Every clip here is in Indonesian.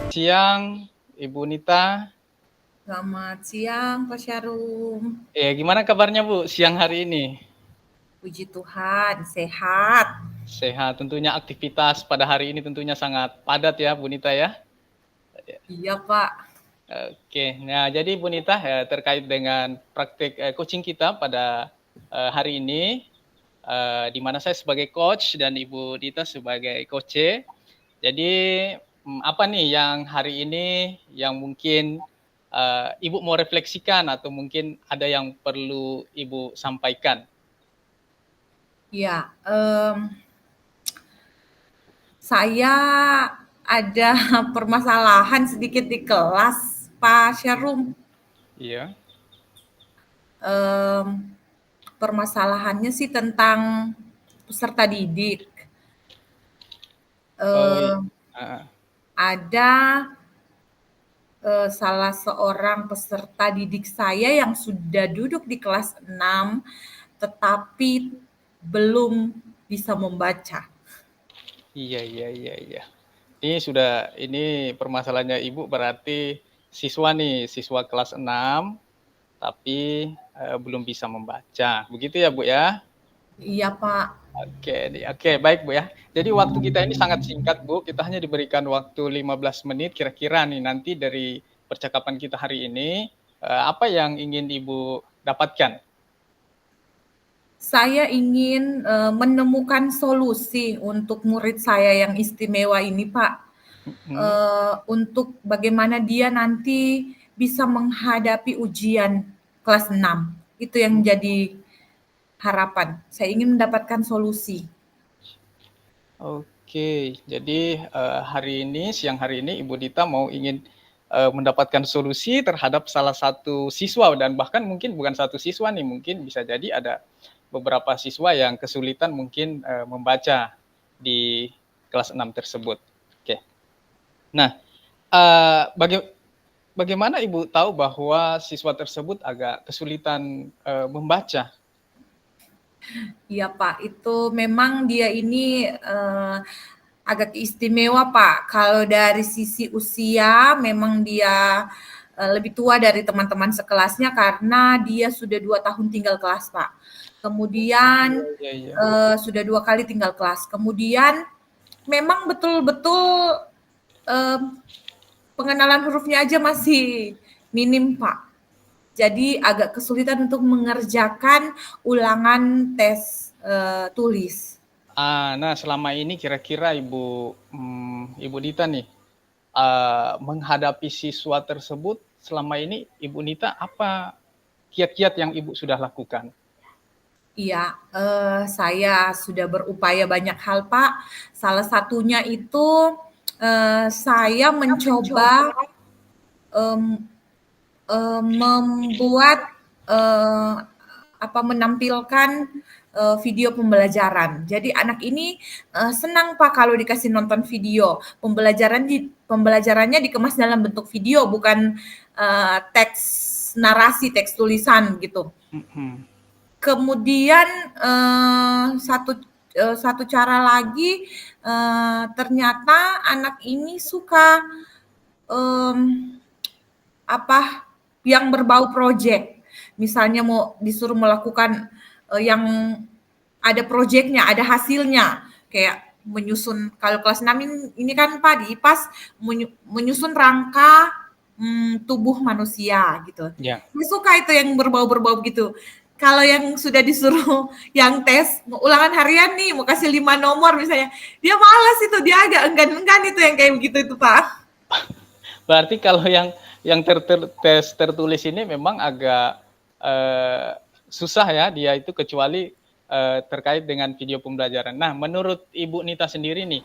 Siang, Ibu Nita. Selamat siang, Pak Syarum. Gimana kabarnya Bu siang hari ini? Puji Tuhan, sehat. Sehat, tentunya aktivitas pada hari ini tentunya sangat padat ya Bu Nita ya. Iya, Pak. Oke, nah jadi Bu Nita terkait dengan praktik coaching kita pada hari ini, di mana saya sebagai coach dan Ibu Nita sebagai coach. Jadi apa nih yang hari ini yang mungkin Ibu mau refleksikan atau mungkin ada yang perlu Ibu sampaikan? Ya, saya ada permasalahan sedikit di kelas, Pak Syarum. Iya. Permasalahannya sih tentang peserta didik. Oh, Em, ada salah seorang peserta didik saya yang sudah duduk di kelas 6, tetapi belum bisa membaca. Iya. Ini permasalahannya Ibu berarti siswa kelas 6 tapi belum bisa membaca. Begitu ya, Bu ya? Iya, Pak. Oke, baik Bu ya. Jadi waktu kita ini sangat singkat Bu, kita hanya diberikan waktu 15 menit kira-kira nih nanti dari percakapan kita hari ini, apa yang ingin Ibu dapatkan? Saya ingin menemukan solusi untuk murid saya yang istimewa ini, Pak. Mhm. Untuk bagaimana dia nanti bisa menghadapi ujian kelas 6. Itu yang jadi harapan. Saya ingin mendapatkan solusi. Oke, jadi siang hari ini Ibu Dita ingin mendapatkan solusi terhadap salah satu siswa dan bahkan mungkin bukan satu siswa nih, mungkin bisa jadi ada beberapa siswa yang kesulitan mungkin membaca di kelas 6 tersebut. Oke. Nah, bagaimana Ibu tahu bahwa siswa tersebut agak kesulitan membaca? Iya, Pak, itu memang dia ini agak istimewa, Pak. Kalau dari sisi usia memang dia lebih tua dari teman-teman sekelasnya karena dia sudah 2 tahun tinggal kelas, Pak. Kemudian Iya. sudah 2 kali tinggal kelas. Kemudian memang betul-betul pengenalan hurufnya aja masih minim, Pak. Jadi agak kesulitan untuk mengerjakan ulangan tes tulis. Nah selama ini kira-kira Ibu Dita nih, menghadapi siswa tersebut selama ini Ibu Nita apa kiat-kiat yang Ibu sudah lakukan? Iya, saya sudah berupaya banyak hal, Pak. Salah satunya itu saya mencoba membuat menampilkan video pembelajaran. Jadi anak ini senang Pak kalau dikasih nonton video. Pembelajarannya dikemas dalam bentuk video, bukan teks narasi, teks tulisan gitu. Kemudian satu cara lagi, ternyata anak ini suka yang berbau project. Misalnya mau disuruh melakukan yang ada projeknya, ada hasilnya, kayak menyusun. Kalau kelas 6 ini kan Pak di IPAS menyusun rangka tubuh manusia gitu. Ya. Dia suka itu yang berbau-berbau gitu. Kalau yang sudah disuruh yang tes ulangan harian nih mau kasih 5 nomor misalnya, dia malas itu, dia agak enggan-enggan itu yang kayak begitu itu Pak. Berarti kalau yang tes tertulis ini memang agak susah ya dia itu kecuali terkait dengan video pembelajaran. Nah, menurut Ibu Nita sendiri nih,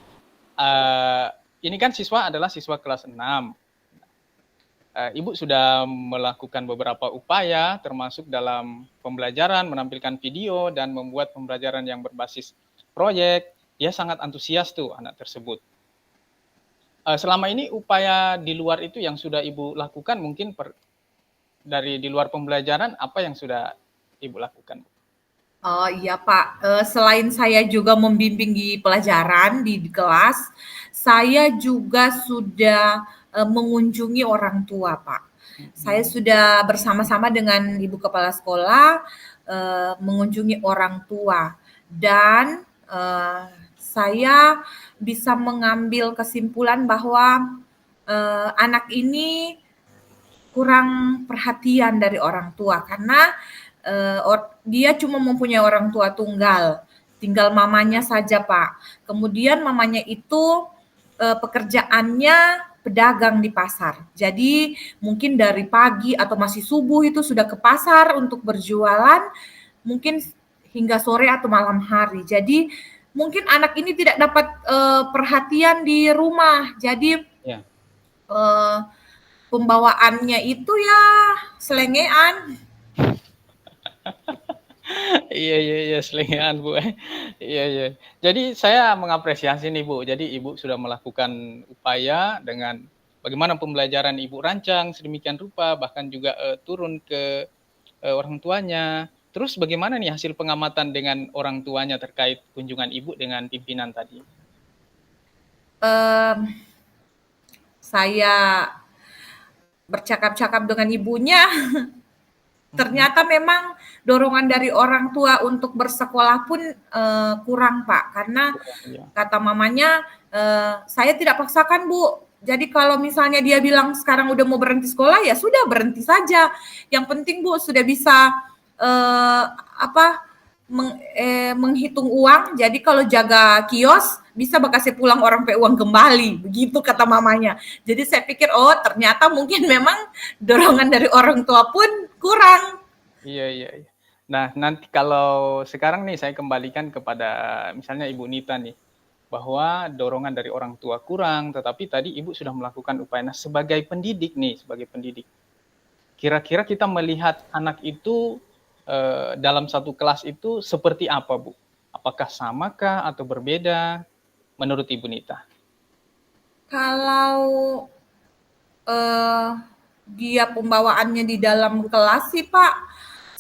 ini kan siswa adalah siswa kelas 6. Ibu sudah melakukan beberapa upaya termasuk dalam pembelajaran, menampilkan video dan membuat pembelajaran yang berbasis proyek. Dia sangat antusias tuh anak tersebut. Selama ini upaya di luar itu yang sudah Ibu lakukan mungkin dari di luar pembelajaran apa yang sudah Ibu lakukan? Oh iya Pak, selain saya juga membimbing di pelajaran di kelas, saya juga sudah mengunjungi orang tua, Pak. Saya Mhm. sudah bersama-sama dengan Ibu Kepala Sekolah mengunjungi orang tua dan saya bisa mengambil kesimpulan bahwa anak ini kurang perhatian dari orang tua karena dia cuma mempunyai orang tua tunggal, tinggal mamanya saja, Pak. Kemudian mamanya itu pekerjaannya pedagang di pasar. Jadi mungkin dari pagi atau masih subuh itu sudah ke pasar untuk berjualan, mungkin hingga sore atau malam hari. Jadi mungkin anak ini tidak dapat perhatian di rumah. Jadi Ya. eh, pembawaannya itu ya selengean. Iya, iya, iya, selingan Bu. Iya, iya. Jadi saya mengapresiasi nih Bu. Jadi Ibu sudah melakukan upaya dengan bagaimana pembelajaran Ibu rancang sedemikian rupa, bahkan juga turun ke orang tuanya. Terus bagaimana nih hasil pengamatan dengan orang tuanya terkait kunjungan Ibu dengan pimpinan tadi? Em, saya bercakap-cakap dengan ibunya, Mhm. ternyata memang dorongan dari orang tua untuk bersekolah pun kurang, Pak. Karena Kurang, ya. kata mamanya, saya tidak paksakan, Bu. Jadi kalau misalnya dia bilang sekarang udah mau berhenti sekolah, ya sudah berhenti saja. Yang penting, Bu, sudah bisa apa menghitung uang. Jadi kalau jaga kios bisa bakasih pulang orang pe uang kembali, begitu kata mamanya. Jadi saya pikir oh ternyata mungkin memang dorongan dari orang tua pun kurang. Iya, iya, iya. Nah, nanti kalau sekarang nih saya kembalikan kepada misalnya Ibu Nita nih, bahwa dorongan dari orang tua kurang, tetapi tadi Ibu sudah melakukan upaya. Nah, sebagai pendidik nih, sebagai pendidik, kira-kira kita melihat anak itu dalam satu kelas itu seperti apa, Bu? Apakah samakah atau berbeda menurut Ibu Nita? Kalau eh, dia pembawaannya di dalam kelas sih Pak,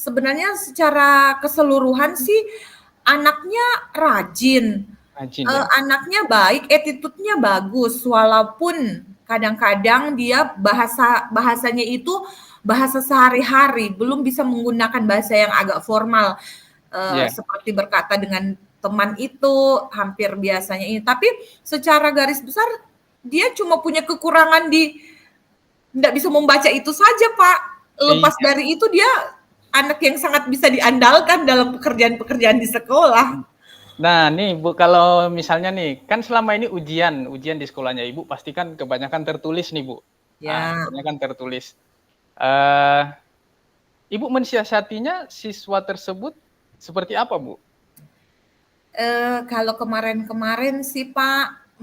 sebenarnya secara keseluruhan sih anaknya rajin, Rajin ya? anaknya baik, attitude-nya bagus, walaupun kadang-kadang dia bahasanya itu bahasa sehari-hari, belum bisa menggunakan bahasa yang agak formal, Iya. seperti berkata dengan teman itu hampir biasanya ini. Tapi secara garis besar dia cuma punya kekurangan di nggak bisa membaca itu saja, Pak. Lepas Iya. dari itu dia anak yang sangat bisa diandalkan dalam pekerjaan-pekerjaan di sekolah. Nah, nih Bu, kalau misalnya nih, kan selama ini ujian di sekolahnya Ibu pasti kan kebanyakan tertulis nih Bu. Ah, Ya, kebanyakan tertulis. Eh, Ibu mensiasatinya siswa tersebut seperti apa Bu? kalau kemarin-kemarin sih Pak,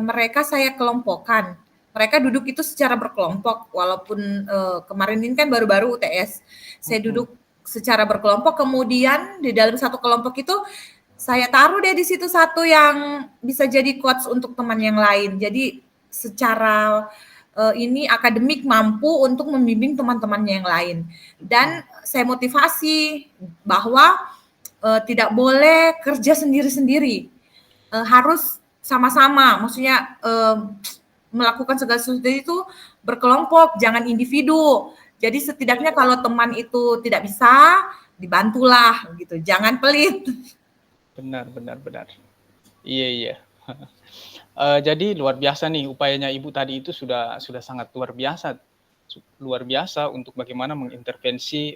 mereka saya kelompokkan. Mereka duduk itu secara berkelompok, walaupun kemarin ini kan baru-baru UTS. Saya Mhm. duduk secara berkelompok, kemudian di dalam satu kelompok itu saya taruh deh di situ satu yang bisa jadi coach untuk teman yang lain. Jadi secara ini akademik mampu untuk membimbing teman-temannya yang lain. Dan saya motivasi bahwa tidak boleh kerja sendiri-sendiri, harus sama-sama. Maksudnya melakukan segala sesuatu itu berkelompok, jangan individu. Jadi setidaknya kalau teman itu tidak bisa, dibantulah gitu. Jangan pelit. Benar, benar, benar. Iya, iya. Jadi luar biasa nih upayanya Ibu tadi itu sudah sangat luar biasa. Luar biasa untuk bagaimana mengintervensi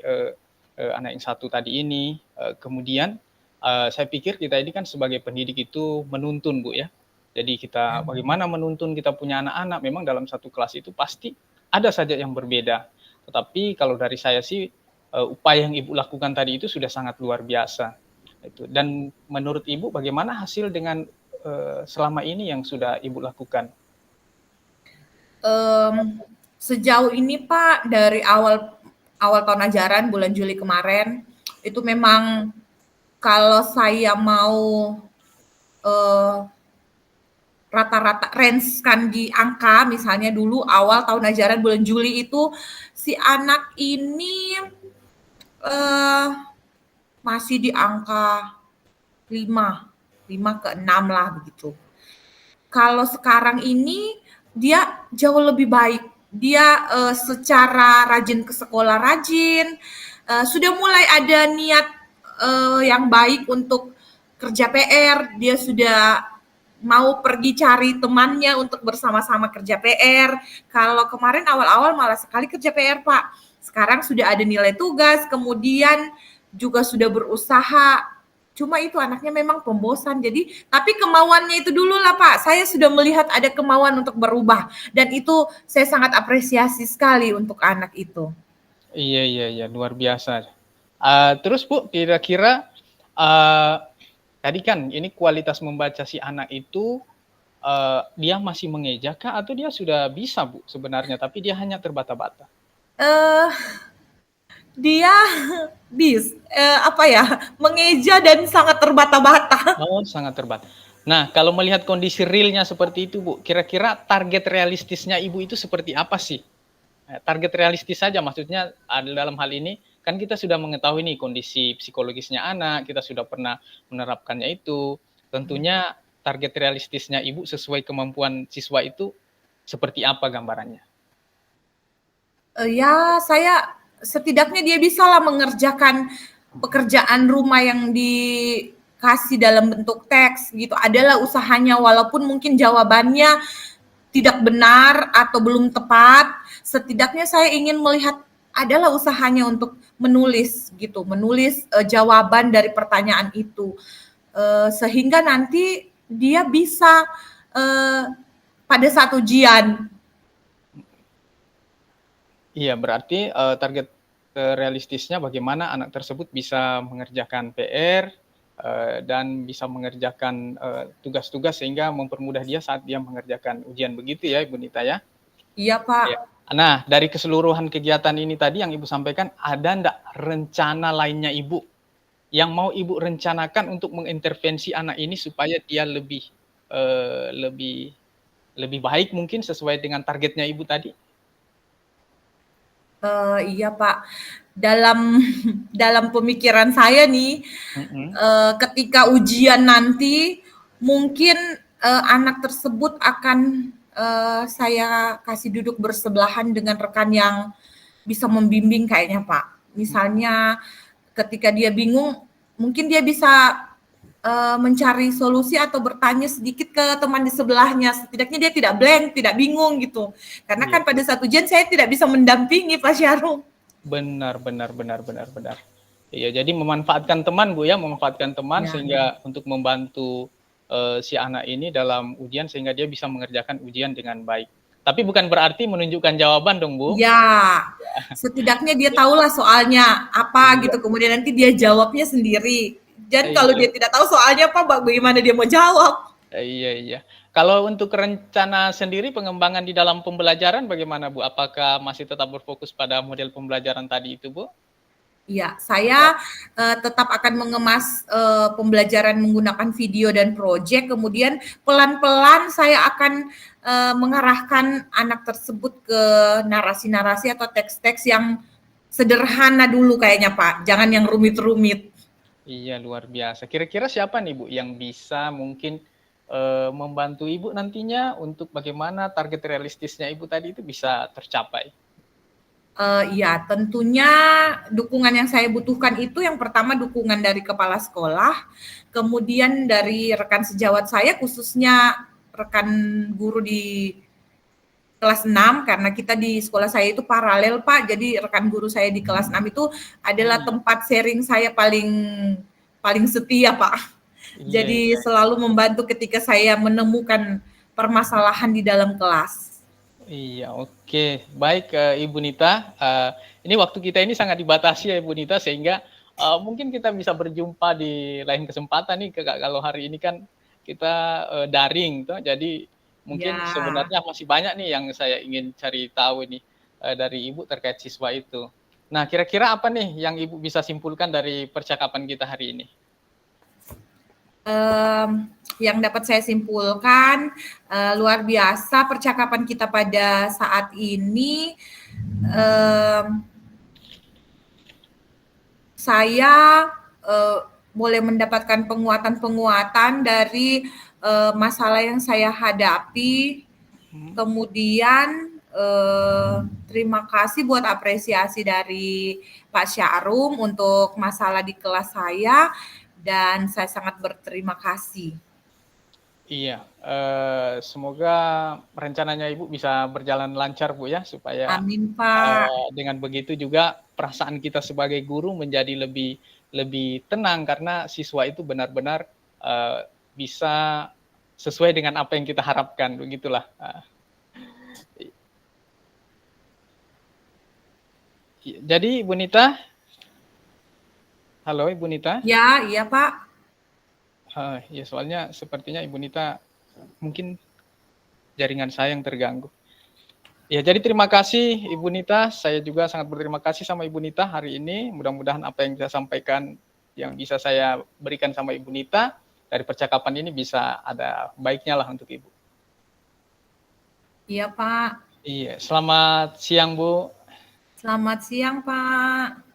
anak yang satu tadi ini. Kemudian saya pikir kita ini kan sebagai pendidik itu menuntun Bu ya. Jadi kita bagaimana menuntun kita punya anak-anak, memang dalam satu kelas itu pasti ada saja yang berbeda. Tetapi kalau dari saya sih upaya yang Ibu lakukan tadi itu sudah sangat luar biasa. Itu. Dan menurut Ibu bagaimana hasil dengan selama ini yang sudah Ibu lakukan? Um, Sejauh ini Pak dari awal awal tahun ajaran bulan Juli kemarin itu memang kalau saya mau uh, rata-rata range kan di angka misalnya dulu awal tahun ajaran bulan Juli itu si anak ini uh, masih di angka 5 5 ke 6 lah begitu. Kalau sekarang ini dia jauh lebih baik. Dia secara rajin ke sekolah rajin, sudah mulai ada niat yang baik untuk kerja PR, dia sudah mau pergi cari temannya untuk bersama-sama kerja PR. Kalau kemarin awal-awal malah sekali kerja PR, Pak. Sekarang sudah ada nilai tugas, kemudian juga sudah berusaha. Cuma itu anaknya memang pembosan. Jadi, tapi kemauannya itu dulu lah, Pak. Saya sudah melihat ada kemauan untuk berubah. Dan itu saya sangat apresiasi sekali untuk anak itu. Iya, luar biasa. Terus Bu, kira-kira tadi kan ini kualitas membaca si anak itu dia masih mengeja kah atau dia sudah bisa Bu sebenarnya, tapi dia hanya terbata-bata? Eh, dia mengeja dan sangat terbata-bata. Oh, sangat terbatas. Nah, kalau melihat kondisi realnya seperti itu, Bu, kira-kira target realistisnya Ibu itu seperti apa sih? Target realistis saja, maksudnya dalam hal ini, kan kita sudah mengetahui nih kondisi psikologisnya anak, kita sudah pernah menerapkannya itu. Tentunya target realistisnya Ibu sesuai kemampuan siswa itu seperti apa gambarannya? Ya, saya setidaknya dia bisalah mengerjakan pekerjaan rumah yang dikasih dalam bentuk teks gitu. Adalah usahanya walaupun mungkin jawabannya tidak benar atau belum tepat, setidaknya saya ingin melihat adalah usahanya untuk menulis gitu, menulis jawaban dari pertanyaan itu, sehingga nanti dia bisa pada saat ujian. Iya, berarti target realistisnya bagaimana anak tersebut bisa mengerjakan PR dan bisa mengerjakan tugas-tugas sehingga mempermudah dia saat dia mengerjakan ujian, begitu ya Ibu Nita ya? Iya Pak. Ya. Nah, dari keseluruhan kegiatan ini tadi yang Ibu sampaikan, ada enggak rencana lainnya Ibu yang mau Ibu rencanakan untuk mengintervensi anak ini supaya dia lebih baik mungkin sesuai dengan targetnya Ibu tadi? Iya Pak, dalam dalam pemikiran saya nih, ketika ujian nanti mungkin anak tersebut akan saya kasih duduk bersebelahan dengan rekan yang bisa membimbing kayaknya Pak. Misalnya ketika dia bingung, mungkin dia bisa mencari solusi atau bertanya sedikit ke teman di sebelahnya. Setidaknya dia tidak blank, tidak bingung gitu. Karena kan pada saat ujian saya tidak bisa mendampingi Pak Syahrul. Benar. Iya, jadi memanfaatkan teman Bu ya, memanfaatkan teman sehingga untuk membantu si anak ini dalam ujian sehingga dia bisa mengerjakan ujian dengan baik. Tapi bukan berarti menunjukkan jawaban dong Bu. Ya, setidaknya dia tahulah soalnya apa gitu, kemudian nanti dia jawabnya sendiri. Dan kalau dia tidak tahu soalnya apa, bagaimana dia mau jawab? Iya. Kalau untuk rencana sendiri pengembangan di dalam pembelajaran bagaimana Bu? Apakah masih tetap berfokus pada model pembelajaran tadi itu Bu? Iya, saya tetap akan mengemas pembelajaran menggunakan video dan proyek, kemudian pelan-pelan saya akan mengarahkan anak tersebut ke narasi-narasi atau teks-teks yang sederhana dulu kayaknya Pak, jangan yang rumit-rumit. Iya, luar biasa. Kira-kira siapa nih Bu yang bisa mungkin membantu Ibu nantinya untuk bagaimana target realistisnya Ibu tadi itu bisa tercapai? Iya, tentunya dukungan yang saya butuhkan itu yang pertama dukungan dari kepala sekolah, kemudian dari rekan sejawat saya khususnya rekan guru di kelas 6 karena kita di sekolah saya itu paralel Pak, jadi rekan guru saya di kelas 6 itu adalah tempat sharing saya paling setia Pak. Jadi selalu membantu ketika saya menemukan permasalahan di dalam kelas. Iya, oke. Baik Ibu Nita, ini waktu kita ini sangat dibatasi ya Ibu Nita, sehingga mungkin kita bisa berjumpa di lain kesempatan nih, kalau hari ini kan kita daring, toh, jadi mungkin sebenarnya masih banyak nih yang saya ingin cari tahu nih dari Ibu terkait siswa itu. Nah, kira-kira apa nih yang Ibu bisa simpulkan dari percakapan kita hari ini? Yang dapat saya simpulkan luar biasa percakapan kita pada saat ini. Saya boleh mendapatkan penguatan-penguatan dari masalah yang saya hadapi Kemudian terima kasih buat apresiasi dari Pak Syahrum untuk masalah di kelas saya, dan saya sangat berterima kasih. Iya, semoga rencananya Ibu bisa berjalan lancar Bu ya, supaya Amin, Pak. dengan begitu juga perasaan kita sebagai guru menjadi lebih tenang, karena siswa itu benar-benar bisa sesuai dengan apa yang kita harapkan, begitulah. Jadi Ibu Nita, halo Ibu Nita. Ya, iya Pak. Ya soalnya sepertinya Ibu Nita mungkin jaringan saya yang terganggu. Ya, jadi terima kasih Ibu Nita. Saya juga sangat berterima kasih sama Ibu Nita hari ini. Mudah-mudahan apa yang saya sampaikan, yang bisa saya berikan sama Ibu Nita dari percakapan ini bisa ada baiknya lah untuk Ibu. Iya Pak. Iya, selamat siang Bu. Selamat siang Pak.